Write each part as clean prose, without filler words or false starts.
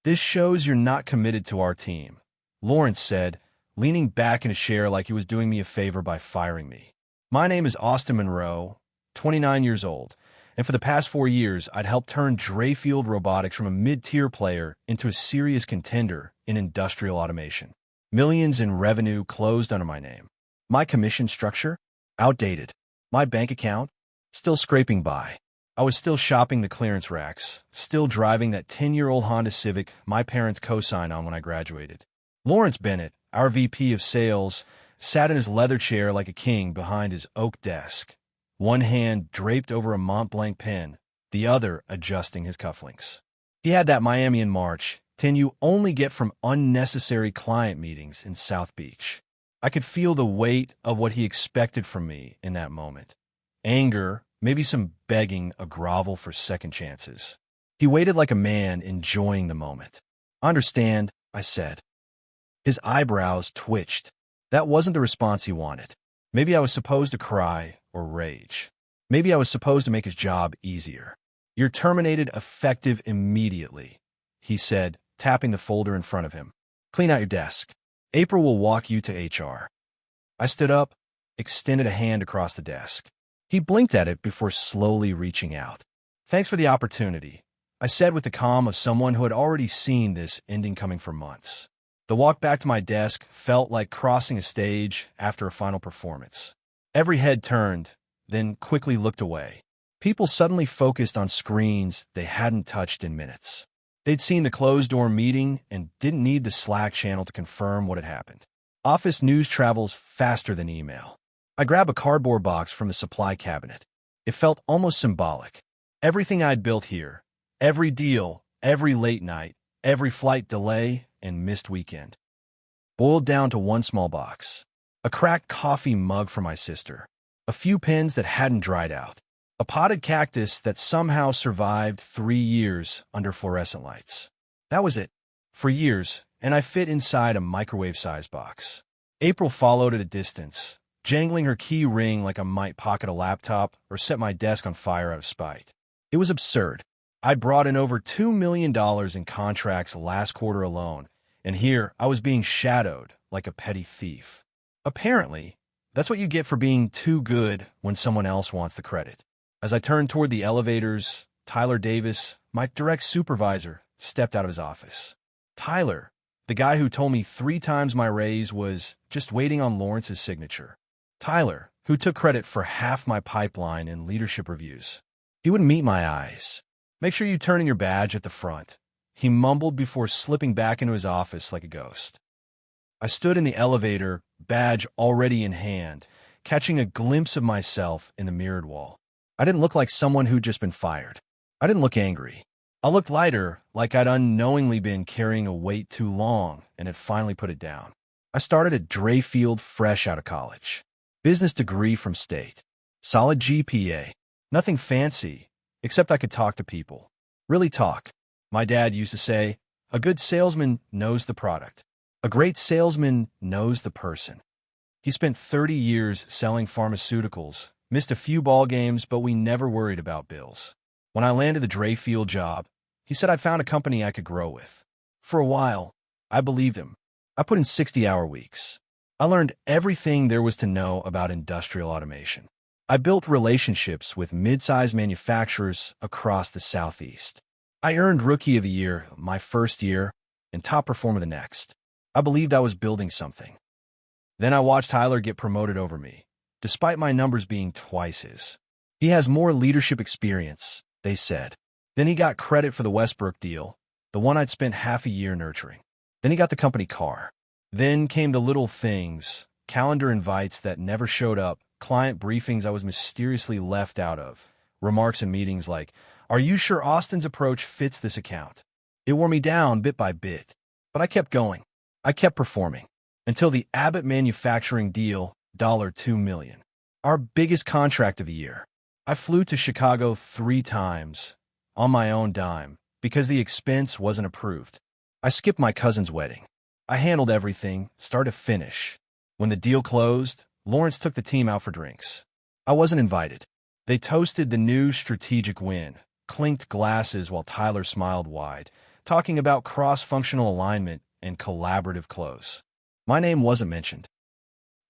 "This shows you're not committed to our team," Lawrence said, leaning back in a chair like he was doing me a favor by firing me. "My name is Austin Monroe, 29 years old, and for the past 4 years, I'd helped turn Drayfield Robotics from a mid-tier player into a serious contender in industrial automation. Millions in revenue closed under my name. My commission structure? Outdated. My bank account? Still scraping by. I was still shopping the clearance racks, still driving that 10-year-old Honda Civic my parents co-signed on when I graduated." Lawrence Bennett, our VP of sales, sat in his leather chair like a king behind his oak desk, one hand draped over a Mont-Blanc pen, the other adjusting his cufflinks. He had that Miami in March 10 you only get from unnecessary client meetings in South Beach. I could feel the weight of what he expected from me in that moment. Anger, maybe some begging, a grovel for second chances. He waited like a man enjoying the moment. "Understand," I said. His eyebrows twitched. That wasn't the response he wanted. Maybe I was supposed to cry or rage. Maybe I was supposed to make his job easier. "You're terminated effective immediately," he said, tapping the folder in front of him. "Clean out your desk. April will walk you to HR." I stood up, extended a hand across the desk. He blinked at it before slowly reaching out. "Thanks for the opportunity," I said with the calm of someone who had already seen this ending coming for months. The walk back to my desk felt like crossing a stage after a final performance. Every head turned, then quickly looked away. People suddenly focused on screens they hadn't touched in minutes. They'd seen the closed-door meeting and didn't need the Slack channel to confirm what had happened. Office news travels faster than email. I grabbed a cardboard box from the supply cabinet. It felt almost symbolic. Everything I'd built here, every deal, every late night, every flight delay and missed weekend, boiled down to one small box. A cracked coffee mug for my sister. A few pens that hadn't dried out. A potted cactus that somehow survived 3 years under fluorescent lights. That was it. For years, and I fit inside a microwave-sized box. April followed at a distance, jangling her key ring like I might pocket a laptop or set my desk on fire out of spite. It was absurd. I'd brought in over $2 million in contracts last quarter alone, and here I was being shadowed like a petty thief. Apparently, that's what you get for being too good when someone else wants the credit. As I turned toward the elevators, Tyler Davis, my direct supervisor, stepped out of his office. Tyler, the guy who told me 3 times my raise was just waiting on Lawrence's signature. Tyler, who took credit for half my pipeline and leadership reviews. He wouldn't meet my eyes. "Make sure you turn in your badge at the front," he mumbled before slipping back into his office like a ghost. I stood in the elevator, badge already in hand, catching a glimpse of myself in the mirrored wall. I didn't look like someone who'd just been fired. I didn't look angry. I looked lighter, like I'd unknowingly been carrying a weight too long and had finally put it down. I started at Drayfield fresh out of college. Business degree from state. Solid GPA. Nothing fancy, except I could talk to people. Really talk. My dad used to say, "A good salesman knows the product. A great salesman knows the person." He spent 30 years selling pharmaceuticals, missed a few ball games, but we never worried about bills. When I landed the Drayfield job, he said I'd found a company I could grow with. For a while, I believed him. I put in 60-hour weeks. I learned everything there was to know about industrial automation. I built relationships with mid-sized manufacturers across the Southeast. I earned Rookie of the Year my first year and Top Performer the next. I believed I was building something. Then I watched Tyler get promoted over me, despite my numbers being twice his. "He has more leadership experience," they said. Then he got credit for the Westbrook deal, the one I'd spent half a year nurturing. Then he got the company car. Then came the little things, calendar invites that never showed up, client briefings I was mysteriously left out of, remarks in meetings like, "Are you sure Austin's approach fits this account?" It wore me down bit by bit, but I kept going. I kept performing, until the Abbott manufacturing deal, $2 million. Our biggest contract of the year. I flew to Chicago 3 times, on my own dime, because the expense wasn't approved. I skipped my cousin's wedding. I handled everything, start to finish. When the deal closed, Lawrence took the team out for drinks. I wasn't invited. They toasted the new strategic win, clinked glasses while Tyler smiled wide, talking about cross-functional alignment and collaborative close. My name wasn't mentioned.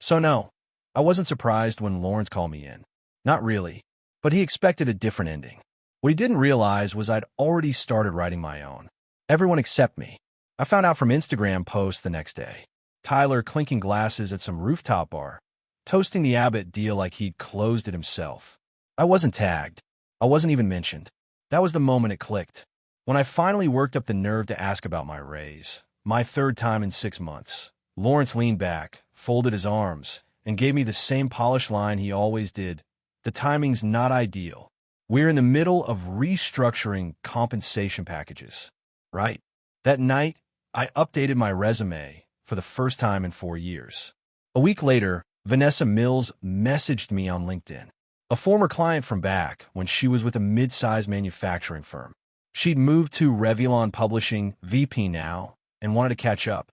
So no, I wasn't surprised when Lawrence called me in. Not really, but he expected a different ending. What he didn't realize was I'd already started writing my own. Everyone except me. I found out from Instagram posts the next day. Tyler clinking glasses at some rooftop bar, toasting the Abbott deal like he'd closed it himself. I wasn't tagged. I wasn't even mentioned. That was the moment it clicked. When I finally worked up the nerve to ask about my raise, my third time in 6 months, Lawrence leaned back, folded his arms, and gave me the same polished line he always did. The timing's not ideal. We're in the middle of restructuring compensation packages. Right. That night, I updated my resume for the first time in 4 years. A week later, Vanessa Mills messaged me on LinkedIn, a former client from back when she was with a mid-sized manufacturing firm. She'd moved to Revlon Publishing, VP now, and wanted to catch up.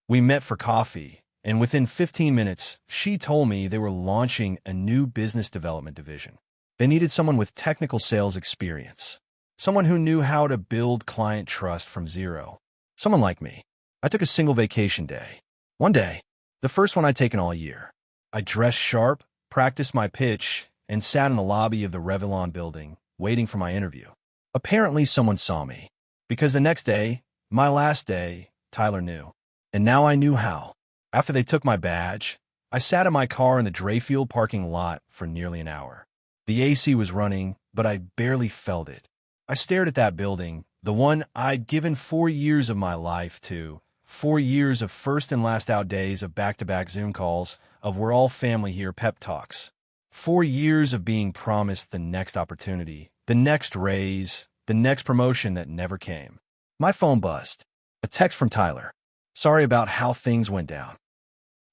We met for coffee, and within 15 minutes, she told me they were launching a new business development division. They needed someone with technical sales experience, someone who knew how to build client trust from zero. Someone like me. I took a single vacation day. One day, the first one I'd taken all year. I dressed sharp, practiced my pitch, and sat in the lobby of the Revlon building, waiting for my interview. Apparently, someone saw me, because the next day, my last day, Tyler knew. And now I knew how. After they took my badge, I sat in my car in the Drayfield parking lot for nearly an hour. The AC was running, but I barely felt it. I stared at that building, the one I'd given 4 years of my life to, 4 years of first and last out days of back-to-back Zoom calls, of we're all family here pep talks. 4 years of being promised the next opportunity, the next raise, the next promotion that never came. My phone buzzed. A text from Tyler. Sorry about how things went down.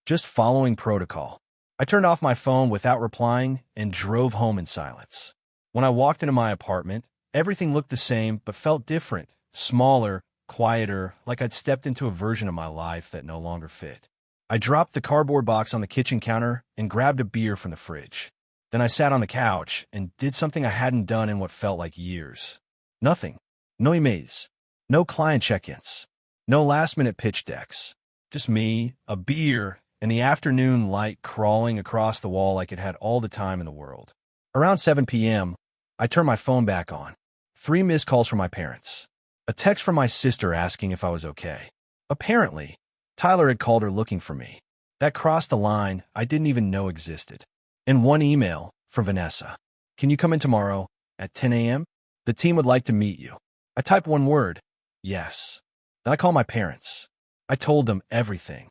Just following protocol. I turned off my phone without replying and drove home in silence. When I walked into my apartment, everything looked the same but felt different, smaller, quieter, like I'd stepped into a version of my life that no longer fit. I dropped the cardboard box on the kitchen counter and grabbed a beer from the fridge. Then I sat on the couch and did something I hadn't done in what felt like years. Nothing. No emails. No client check-ins. No last-minute pitch decks. Just me, a beer, and the afternoon light crawling across the wall like it had all the time in the world. Around 7 p.m., I turned my phone back on. 3 missed calls from my parents. A text from my sister asking if I was okay. Apparently, Tyler had called her looking for me. That crossed a line I didn't even know existed. And 1 email from Vanessa. Can you come in tomorrow at 10 a.m.? The team would like to meet you. I typed 1 word. Yes. Then I called my parents. I told them everything.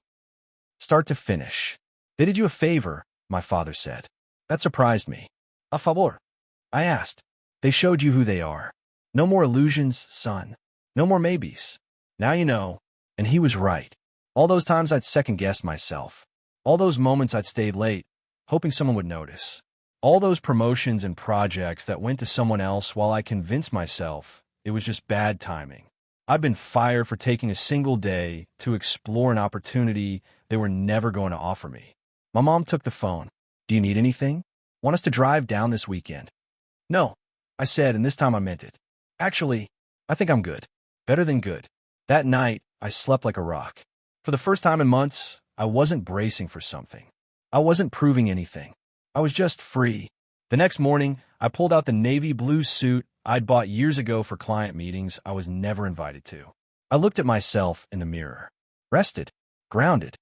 Start to finish. They did you a favor, my father said. That surprised me. A favor? I asked. They showed you who they are. No more illusions, son. No more maybes. Now you know. And he was right. All those times I'd second-guessed myself. All those moments I'd stayed late, hoping someone would notice. All those promotions and projects that went to someone else while I convinced myself it was just bad timing. I've been fired for taking a single day to explore an opportunity they were never going to offer me. My mom took the phone. Do you need anything? Want us to drive down this weekend? No, I said, and this time I meant it. Actually, I think I'm good. Better than good. That night, I slept like a rock. For the first time in months, I wasn't bracing for something. I wasn't proving anything. I was just free. The next morning, I pulled out the navy blue suit I'd bought years ago for client meetings I was never invited to. I looked at myself in the mirror. Rested. Grounded.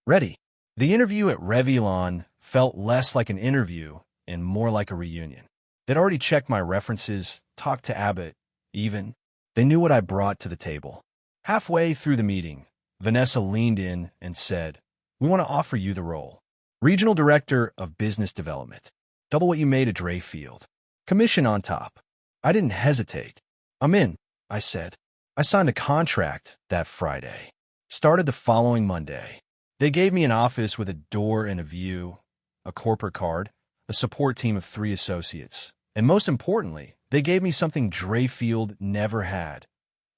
Ready. The interview at Revlon felt less like an interview and more like a reunion. They'd already checked my references, talked to Abbott, even. They knew what I brought to the table. Halfway through the meeting, Vanessa leaned in and said, "We want to offer you the role. Regional Director of Business Development. Double what you made at Drayfield. Commission on top." I didn't hesitate. "I'm in," I said. I signed a contract that Friday. Started the following Monday. They gave me an office with a door and a view, a corporate card, a support team of 3 associates, and most importantly, they gave me something Drayfield never had,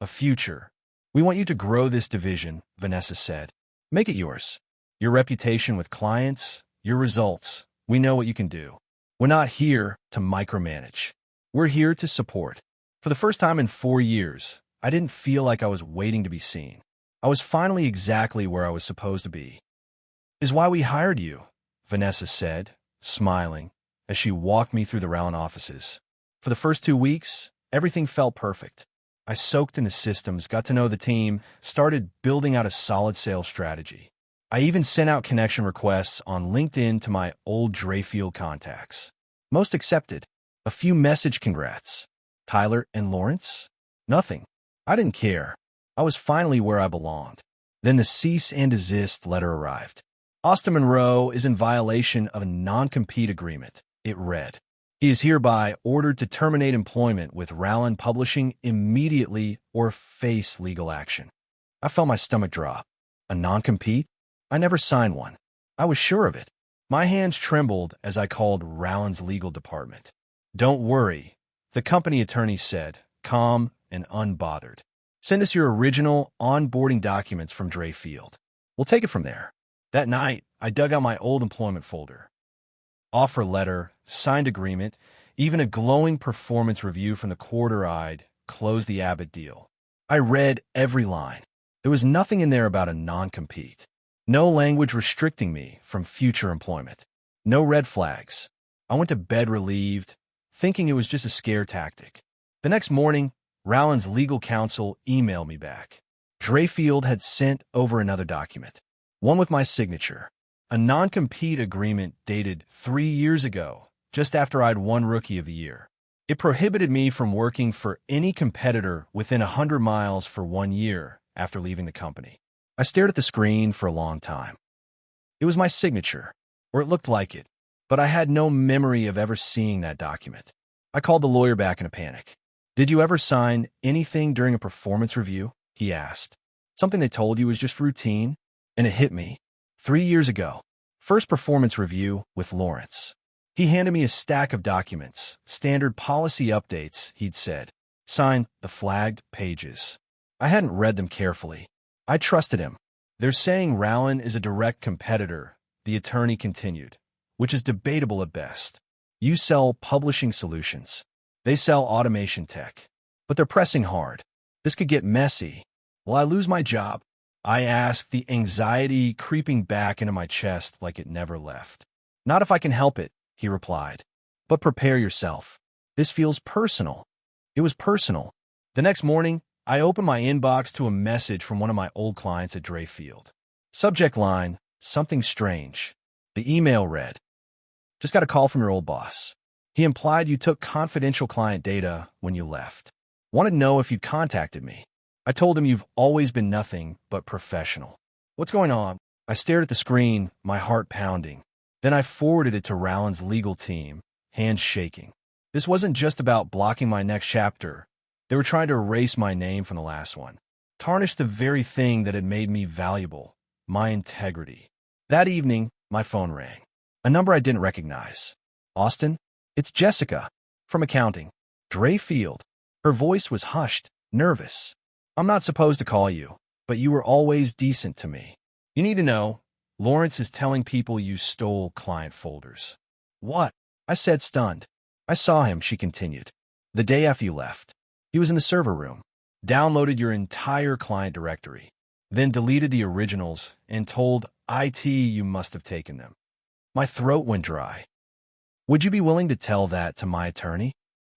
a future. "We want you to grow this division," Vanessa said. "Make it yours. Your reputation with clients, your results. We know what you can do. We're not here to micromanage. We're here to support." For the first time in 4 years, I didn't feel like I was waiting to be seen. I was finally exactly where I was supposed to be. "Is why we hired you," Vanessa said, smiling, as she walked me through the Rowland offices. For the first 2 weeks, everything felt perfect. I soaked in the systems, got to know the team, started building out a solid sales strategy. I even sent out connection requests on LinkedIn to my old Drayfield contacts. Most accepted. A few message congrats. Tyler and Lawrence? Nothing. I didn't care. I was finally where I belonged. Then the cease and desist letter arrived. Austin Monroe is in violation of a non-compete agreement, it read. He is hereby ordered to terminate employment with Rowland Publishing immediately or face legal action. I felt my stomach drop. A non-compete? I never signed one. I was sure of it. My hands trembled as I called Rowland's legal department. "Don't worry," the company attorney said, calm and unbothered. "Send us your original onboarding documents from Drayfield. We'll take it from there." That night, I dug out my old employment folder. Offer letter, signed agreement, even a glowing performance review from the quarter-eyed, closed the Abbott deal. I read every line. There was nothing in there about a non-compete. No language restricting me from future employment. No red flags. I went to bed relieved, thinking it was just a scare tactic. The next morning, Rowland's legal counsel emailed me back. Drayfield had sent over another document, one with my signature, a non-compete agreement dated 3 years ago, just after I'd won Rookie of the Year. It prohibited me from working for any competitor within 100 miles for 1 year after leaving the company. I stared at the screen for a long time. It was my signature, or it looked like it, but I had no memory of ever seeing that document. I called the lawyer back in a panic. "Did you ever sign anything during a performance review?" he asked. "Something they told you was just routine?" And it hit me. 3 years ago, first performance review with Lawrence. He handed me a stack of documents, standard policy updates, he'd said. Signed the flagged pages. I hadn't read them carefully. I trusted him. "They're saying Rowland is a direct competitor," the attorney continued, "which is debatable at best. You sell publishing solutions. They sell automation tech. But they're pressing hard. This could get messy. Will I lose my job?" I asked, the anxiety creeping back into my chest like it never left. "Not if I can help it," he replied. "But prepare yourself. This feels personal." It was personal. The next morning, I opened my inbox to a message from one of my old clients at Drayfield. Subject line, something strange. The email read, "Just got a call from your old boss. He implied you took confidential client data when you left. Wanted to know if you'd contacted me. I told him you've always been nothing but professional." "What's going on?" I stared at the screen, my heart pounding. Then I forwarded it to Rowland's legal team, hands shaking. This wasn't just about blocking my next chapter. They were trying to erase my name from the last one. Tarnish the very thing that had made me valuable, my integrity. That evening, my phone rang. A number I didn't recognize. "Austin? It's Jessica, from accounting. Drayfield." Her voice was hushed, nervous. "I'm not supposed to call you, but you were always decent to me. You need to know, Lawrence is telling people you stole client folders." "What?" I said, stunned. "I saw him," she continued, "the day after you left. He was in the server room, downloaded your entire client directory, then deleted the originals and told IT you must have taken them." My throat went dry. "Would you be willing to tell that to my attorney?"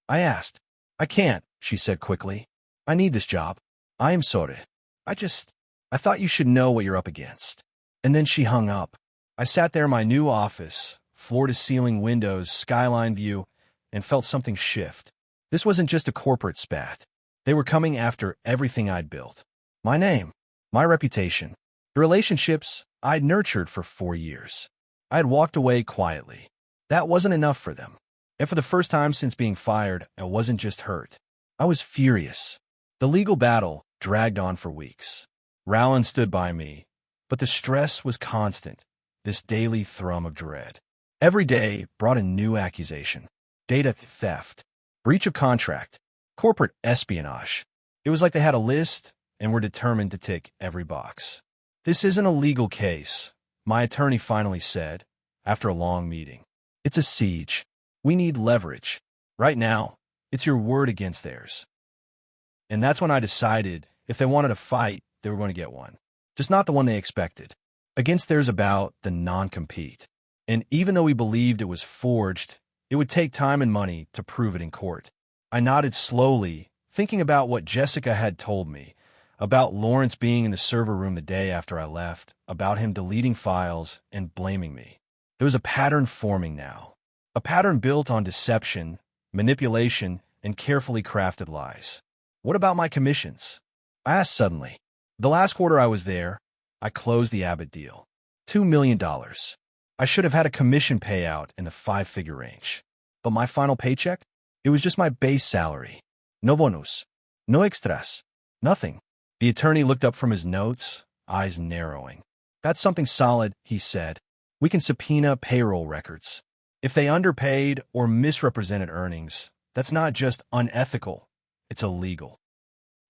I asked. "I can't," she said quickly. "I need this job. I am sorry. I thought you should know what you're up against." And then she hung up. I sat there in my new office, floor-to-ceiling windows, skyline view, and felt something shift. This wasn't just a corporate spat. They were coming after everything I'd built. My name, my reputation, the relationships I'd nurtured for 4 years. I had walked away quietly. That wasn't enough for them. And for the first time since being fired, I wasn't just hurt. I was furious. The legal battle dragged on for weeks. Rowland stood by me, but the stress was constant, this daily thrum of dread. Every day brought a new accusation. Data theft, breach of contract, corporate espionage. It was like they had a list and were determined to tick every box. "This isn't a legal case," my attorney finally said, after a long meeting. "It's a siege. We need leverage. Right now, it's your word against theirs." And that's when I decided if they wanted a fight, they were going to get one. Just not the one they expected. Against theirs about the non-compete. And even though we believed it was forged, it would take time and money to prove it in court. I nodded slowly, thinking about what Jessica had told me, about Lawrence being in the server room the day after I left, about him deleting files and blaming me. There was a pattern forming now. A pattern built on deception, manipulation, and carefully crafted lies. What about my commissions? I asked suddenly. The last quarter I was there, I closed the Abbott deal. $2 million. I should have had a commission payout in the 5-figure range. But my final paycheck? It was just my base salary. No bonus. No extras. Nothing. The attorney looked up from his notes, eyes narrowing. That's something solid, he said. We can subpoena payroll records. If they underpaid or misrepresented earnings, that's not just unethical, it's illegal.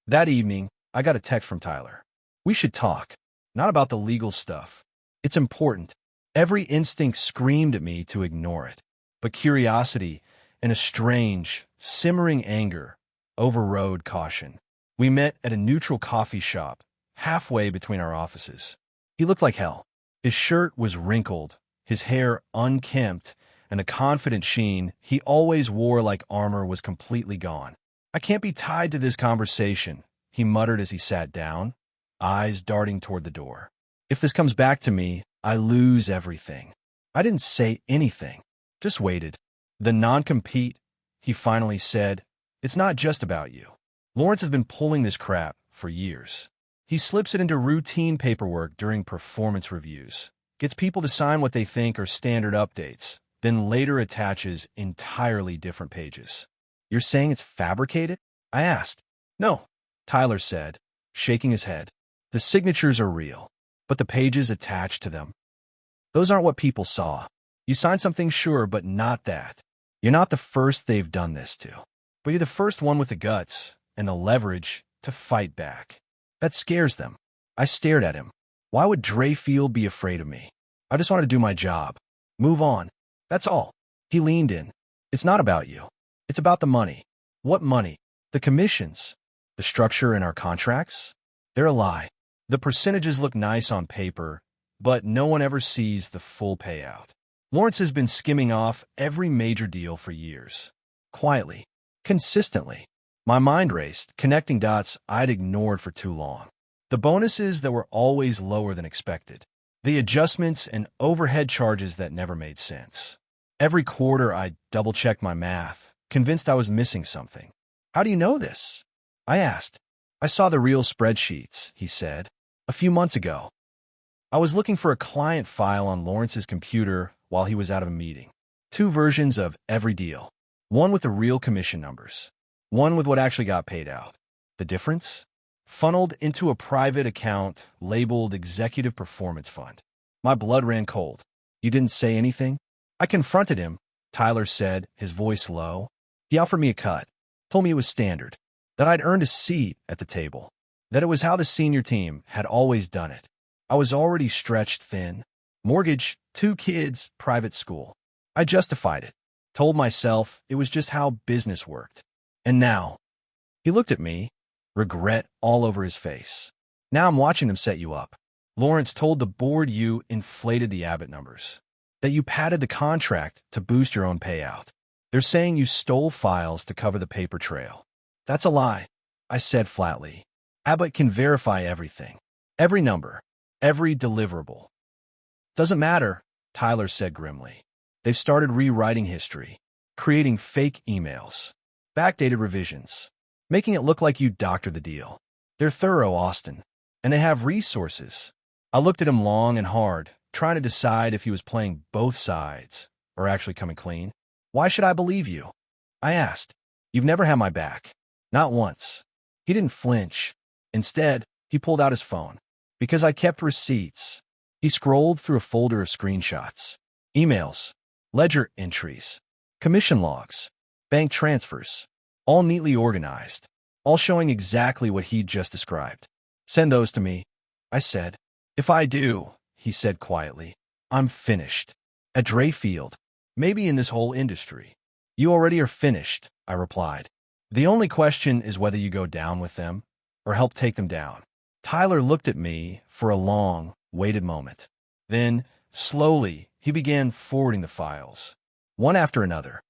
That evening, I got a text from Tyler. We should talk. Not about the legal stuff. It's important. Every instinct screamed at me to ignore it. But curiosity and a strange, simmering anger overrode caution. We met at a neutral coffee shop, halfway between our offices. He looked like hell. His shirt was wrinkled, his hair unkempt, and the confident sheen he always wore like armor was completely gone. I can't be tied to this conversation, he muttered as he sat down, eyes darting toward the door. If this comes back to me, I lose everything. I didn't say anything, just waited. The non-compete, he finally said, it's not just about you. Lawrence has been pulling this crap for years. He slips it into routine paperwork during performance reviews, gets people to sign what they think are standard updates, then later attaches entirely different pages. You're saying it's fabricated? I asked. No, Tyler said, shaking his head. The signatures are real, but the pages attached to them. Those aren't what people saw. You signed something, sure, but not that. You're not the first they've done this to. But you're the first one with the guts and the leverage to fight back. That scares them. I stared at him. Why would Drayfield be afraid of me? I just want to do my job. Move on. That's all. He leaned in. It's not about you. It's about the money. What money? The commissions. The structure in our contracts? They're a lie. The percentages look nice on paper, but no one ever sees the full payout. Lawrence has been skimming off every major deal for years. Quietly. Consistently. My mind raced, connecting dots I'd ignored for too long. The bonuses that were always lower than expected. The adjustments and overhead charges that never made sense. Every quarter I double-checked my math, convinced I was missing something. How do you know this? I asked. I saw the real spreadsheets, he said, a few months ago. I was looking for a client file on Lawrence's computer while he was out of a meeting. 2 versions of every deal. One with the real commission numbers. One with what actually got paid out. The difference? Funneled into a private account labeled Executive Performance Fund. My blood ran cold. You didn't say anything? I confronted him, Tyler said, his voice low. He offered me a cut, told me it was standard, that I'd earned a seat at the table, that it was how the senior team had always done it. I was already stretched thin. Mortgage, 2 kids, private school. I justified it, told myself it was just how business worked. And now, he looked at me, regret all over his face. Now I'm watching them set you up. Lawrence told the board you inflated the Abbott numbers, that you padded the contract to boost your own payout. They're saying you stole files to cover the paper trail. That's a lie, I said flatly. Abbott can verify everything, every number, every deliverable. Doesn't matter, Tyler said grimly. They've started rewriting history, creating fake emails, backdated revisions, making it look like you doctored the deal. They're thorough, Austin, and they have resources. I looked at him long and hard, trying to decide if he was playing both sides or actually coming clean. Why should I believe you? I asked. You've never had my back. Not once. He didn't flinch. Instead, he pulled out his phone. Because I kept receipts. He scrolled through a folder of screenshots, emails, ledger entries, commission logs, bank transfers, all neatly organized, all showing exactly what he'd just described. Send those to me, I said. If I do, he said quietly, I'm finished. At Drayfield, maybe in this whole industry. You already are finished, I replied. The only question is whether you go down with them or help take them down. Tyler looked at me for a long, waited moment. Then, slowly, he began forwarding the files, one after another.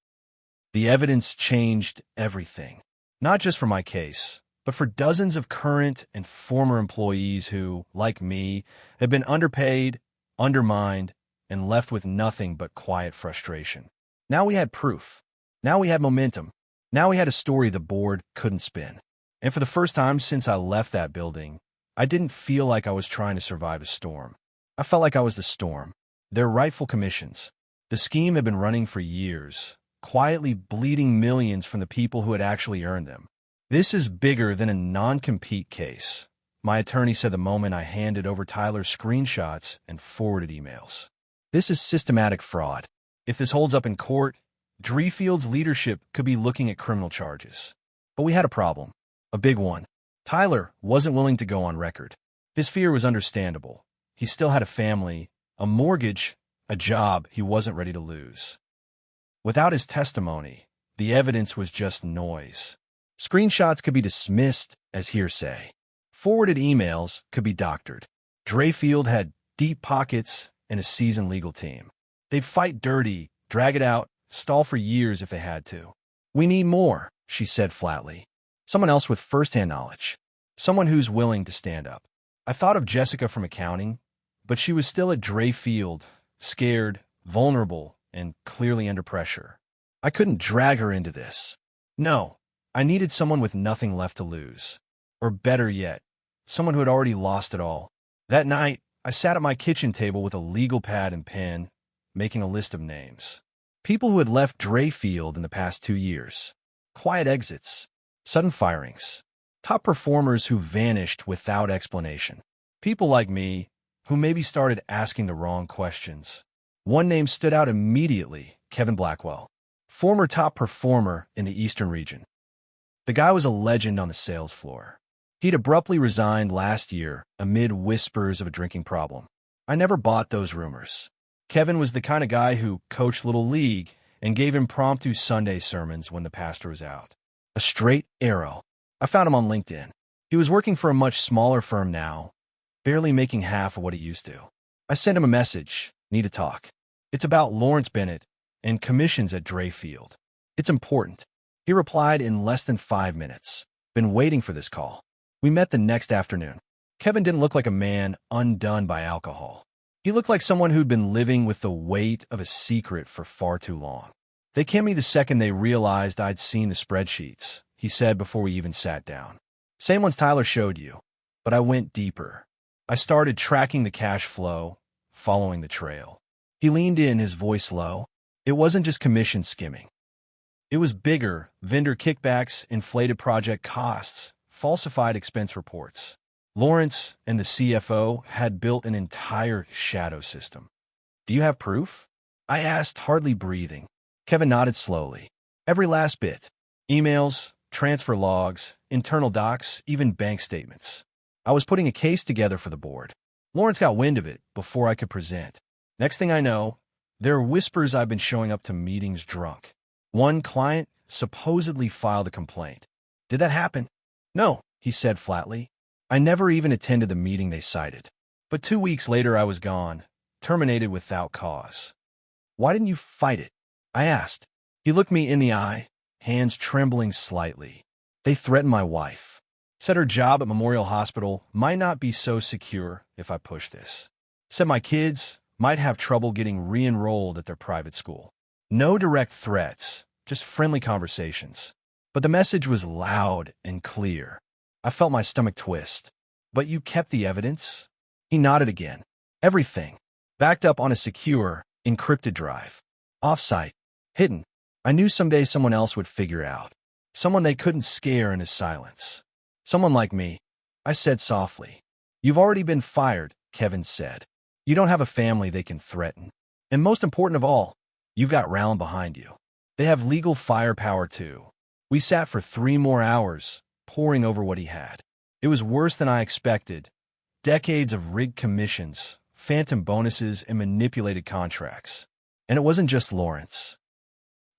The evidence changed everything, not just for my case, but for dozens of current and former employees who, like me, had been underpaid, undermined, and left with nothing but quiet frustration. Now we had proof. Now we had momentum. Now we had a story the board couldn't spin. And for the first time since I left that building, I didn't feel like I was trying to survive a storm. I felt like I was the storm. Their rightful commissions. The scheme had been running for years, quietly bleeding millions from the people who had actually earned them. This is bigger than a non-compete case, my attorney said the moment I handed over Tyler's screenshots and forwarded emails. This is systematic fraud. If this holds up in court, Drefield's leadership could be looking at criminal charges. But we had a problem, a big one. Tyler wasn't willing to go on record. His fear was understandable. He still had a family, a mortgage, a job he wasn't ready to lose. Without his testimony, the evidence was just noise. Screenshots could be dismissed as hearsay. Forwarded emails could be doctored. Drefield had deep pockets and a seasoned legal team. They'd fight dirty, drag it out, stall for years if they had to. We need more, she said flatly. Someone else with first-hand knowledge. Someone who's willing to stand up. I thought of Jessica from accounting, but she was still at Drefield, scared, vulnerable, and clearly under pressure. I couldn't drag her into this. No, I needed someone with nothing left to lose. Or better yet, someone who had already lost it all. That night, I sat at my kitchen table with a legal pad and pen, making a list of names. People who had left Drefield in the past 2 years. Quiet exits. Sudden firings. Top performers who vanished without explanation. People like me, who maybe started asking the wrong questions. One name stood out immediately, Kevin Blackwell. Former top performer in the Eastern region. The guy was a legend on the sales floor. He'd abruptly resigned last year amid whispers of a drinking problem. I never bought those rumors. Kevin was the kind of guy who coached Little League and gave impromptu Sunday sermons when the pastor was out. A straight arrow. I found him on LinkedIn. He was working for a much smaller firm now, barely making half of what he used to. I sent him a message. Need to talk. It's about Lawrence Bennett and commissions at Drefield. It's important. He replied in less than 5 minutes. Been waiting for this call. We met the next afternoon. Kevin didn't look like a man undone by alcohol. He looked like someone who'd been living with the weight of a secret for far too long. They came me the second they realized I'd seen the spreadsheets, he said before we even sat down. Same ones Tyler showed you, but I went deeper. I started tracking the cash flow, following the trail. He leaned in, his voice low. It wasn't just commission skimming. It was bigger, vendor kickbacks, inflated project costs, falsified expense reports. Lawrence and the CFO had built an entire shadow system. Do you have proof? I asked, hardly breathing. Kevin nodded slowly. Every last bit. Emails, transfer logs, internal docs, even bank statements. I was putting a case together for the board. Lawrence got wind of it before I could present. Next thing I know, there are whispers I've been showing up to meetings drunk. One client supposedly filed a complaint. Did that happen? No, he said flatly. I never even attended the meeting they cited. But 2 weeks later I was gone, terminated without cause. Why didn't you fight it? I asked. He looked me in the eye, hands trembling slightly. They threatened my wife. Said her job at Memorial Hospital might not be so secure if I push this. Said my kids might have trouble getting re-enrolled at their private school. No direct threats, just friendly conversations. But the message was loud and clear. I felt my stomach twist. But you kept the evidence? He nodded again. Everything. Backed up on a secure, encrypted drive. Off-site. Hidden. I knew someday someone else would figure out. Someone they couldn't scare in his silence. Someone like me. I said softly. You've already been fired, Kevin said. You don't have a family they can threaten. And most important of all, you've got Rowland behind you. They have legal firepower too. We sat for 3 more hours, poring over what he had. It was worse than I expected. Decades of rigged commissions, phantom bonuses, and manipulated contracts. And it wasn't just Lawrence.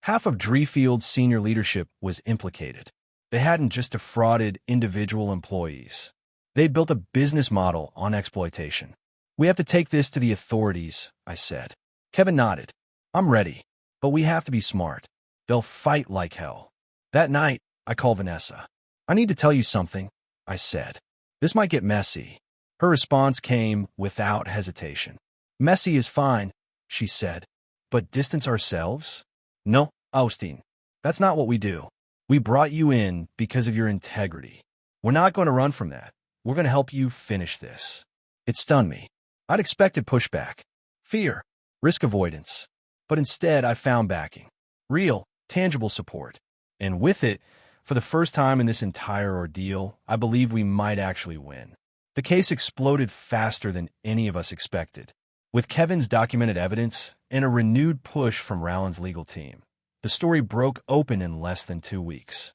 Half of Drefield's senior leadership was implicated. They hadn't just defrauded individual employees. They'd built a business model on exploitation. "We have to take this to the authorities," I said. Kevin nodded. "I'm ready, but we have to be smart. They'll fight like hell." That night, I called Vanessa. "I need to tell you something," I said. "This might get messy." Her response came without hesitation. "Messy is fine," she said. "But distance ourselves? No, Austin. That's not what we do. We brought you in because of your integrity. We're not going to run from that. We're going to help you finish this." It stunned me. I'd expected pushback, fear, risk avoidance. But instead, I found backing. Real, tangible support. And with it, for the first time in this entire ordeal, I believe we might actually win. The case exploded faster than any of us expected. With Kevin's documented evidence and a renewed push from Rowland's legal team, the story broke open in less than 2 weeks.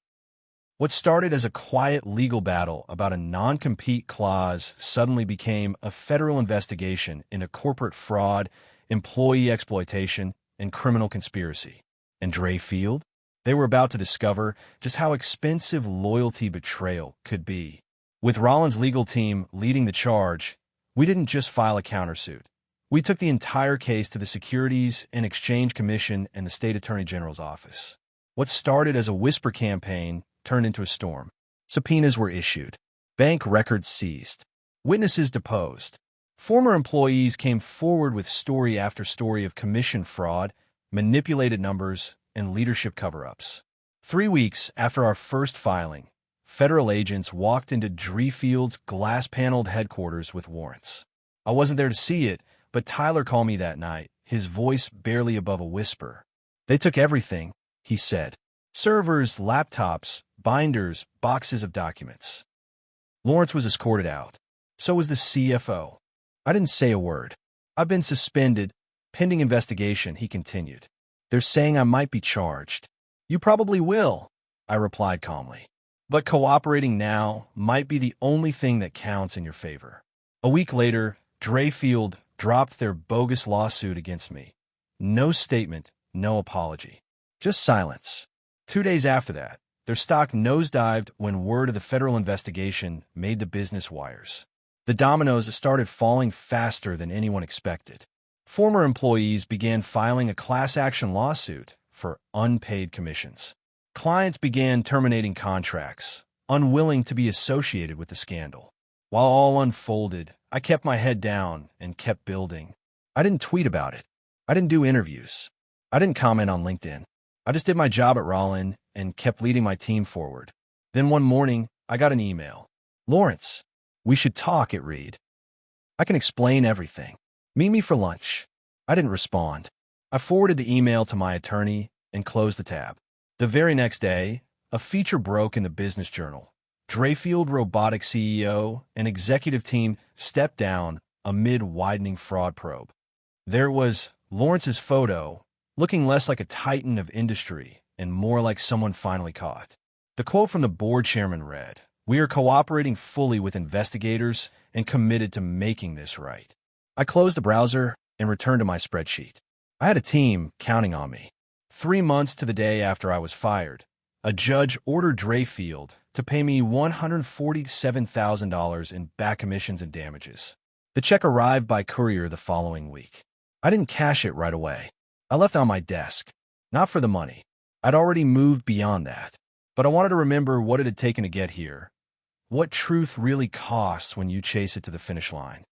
What started as a quiet legal battle about a non-compete clause suddenly became a federal investigation into corporate fraud, employee exploitation, and criminal conspiracy. And Dreyfield? They were about to discover just how expensive loyalty betrayal could be. With Rowland's legal team leading the charge, we didn't just file a countersuit. We took the entire case to the Securities and Exchange Commission and the State Attorney General's office. What started as a whisper campaign turned into a storm. Subpoenas were issued. Bank records seized. Witnesses deposed. Former employees came forward with story after story of commission fraud, manipulated numbers, and leadership cover-ups. 3 weeks after our first filing, federal agents walked into Dreyfield's glass-paneled headquarters with warrants. I wasn't there to see it, but Tyler called me that night, his voice barely above a whisper. "They took everything," he said. "Servers, laptops, binders, boxes of documents." Lawrence was escorted out. So was the CFO. I didn't say a word. "I've been suspended, pending investigation," he continued. "They're saying I might be charged." "You probably will," I replied calmly. "But cooperating now might be the only thing that counts in your favor." A week later, Dreyfield dropped their bogus lawsuit against me. No statement, no apology. Just silence. 2 days after that, their stock nosedived when word of the federal investigation made the business wires. The dominoes started falling faster than anyone expected. Former employees began filing a class action lawsuit for unpaid commissions. Clients began terminating contracts, unwilling to be associated with the scandal. While all unfolded, I kept my head down and kept building. I didn't tweet about it. I didn't do interviews. I didn't comment on LinkedIn. I just did my job at Rowland and kept leading my team forward. Then one morning, I got an email. "Lawrence, we should talk," it read. "I can explain everything. Meet me for lunch." I didn't respond. I forwarded the email to my attorney and closed the tab. The very next day, a feature broke in the Business Journal. Dreyfield Robotics CEO and executive team stepped down amid widening fraud probe. There was Lawrence's photo, looking less like a titan of industry and more like someone finally caught. The quote from the board chairman read, "We are cooperating fully with investigators and committed to making this right." I closed the browser and returned to my spreadsheet. I had a team counting on me. 3 months to the day after I was fired, a judge ordered Dreyfield to pay me $147,000 in back commissions and damages. The check arrived by courier the following week. I didn't cash it right away. I left it on my desk. Not for the money. I'd already moved beyond that. But I wanted to remember what it had taken to get here. What truth really costs when you chase it to the finish line.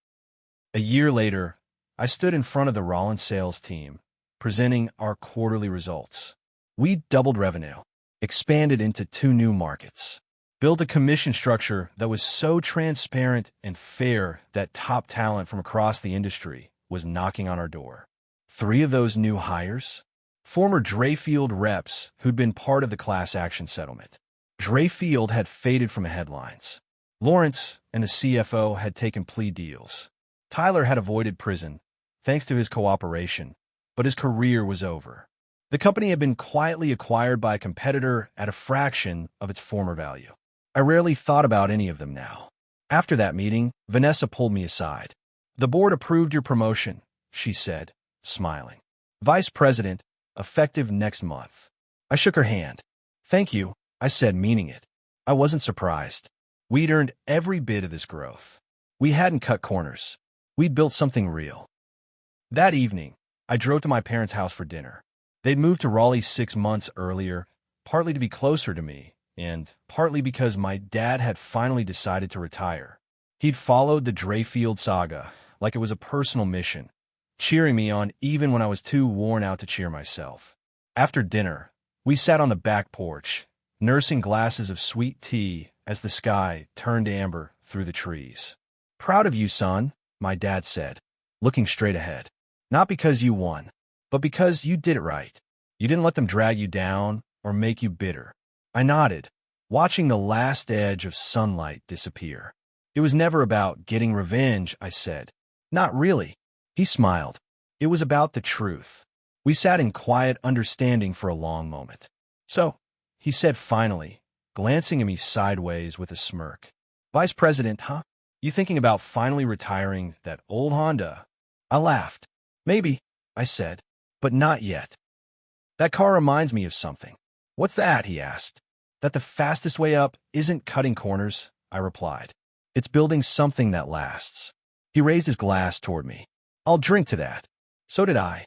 A year later, I stood in front of the Rollins sales team, presenting our quarterly results. We doubled revenue, expanded into 2 new markets, built a commission structure that was so transparent and fair that top talent from across the industry was knocking on our door. 3 of those new hires? Former Dreyfield reps who'd been part of the class action settlement. Dreyfield had faded from the headlines. Lawrence and the CFO had taken plea deals. Tyler had avoided prison, thanks to his cooperation, but his career was over. The company had been quietly acquired by a competitor at a fraction of its former value. I rarely thought about any of them now. After that meeting, Vanessa pulled me aside. "The board approved your promotion," she said, smiling. "Vice president, effective next month." I shook her hand. "Thank you," I said, meaning it. I wasn't surprised. We'd earned every bit of this growth. We hadn't cut corners. We'd built something real. That evening, I drove to my parents' house for dinner. They'd moved to Raleigh 6 months earlier, partly to be closer to me, and partly because my dad had finally decided to retire. He'd followed the Drayfield saga like it was a personal mission, cheering me on even when I was too worn out to cheer myself. After dinner, we sat on the back porch, nursing glasses of sweet tea as the sky turned amber through the trees. "Proud of you, son," my dad said, looking straight ahead. "Not because you won, but because you did it right. You didn't let them drag you down or make you bitter." I nodded, watching the last edge of sunlight disappear. "It was never about getting revenge," I said. "Not really." He smiled. "It was about the truth." We sat in quiet understanding for a long moment. "So," he said finally, glancing at me sideways with a smirk. "Vice President, huh? You thinking about finally retiring that old Honda?" I laughed. "Maybe," I said, "but not yet." "That car reminds me of something." "What's that?" he asked. "That the fastest way up isn't cutting corners," I replied. "It's building something that lasts." He raised his glass toward me. "I'll drink to that." So did I.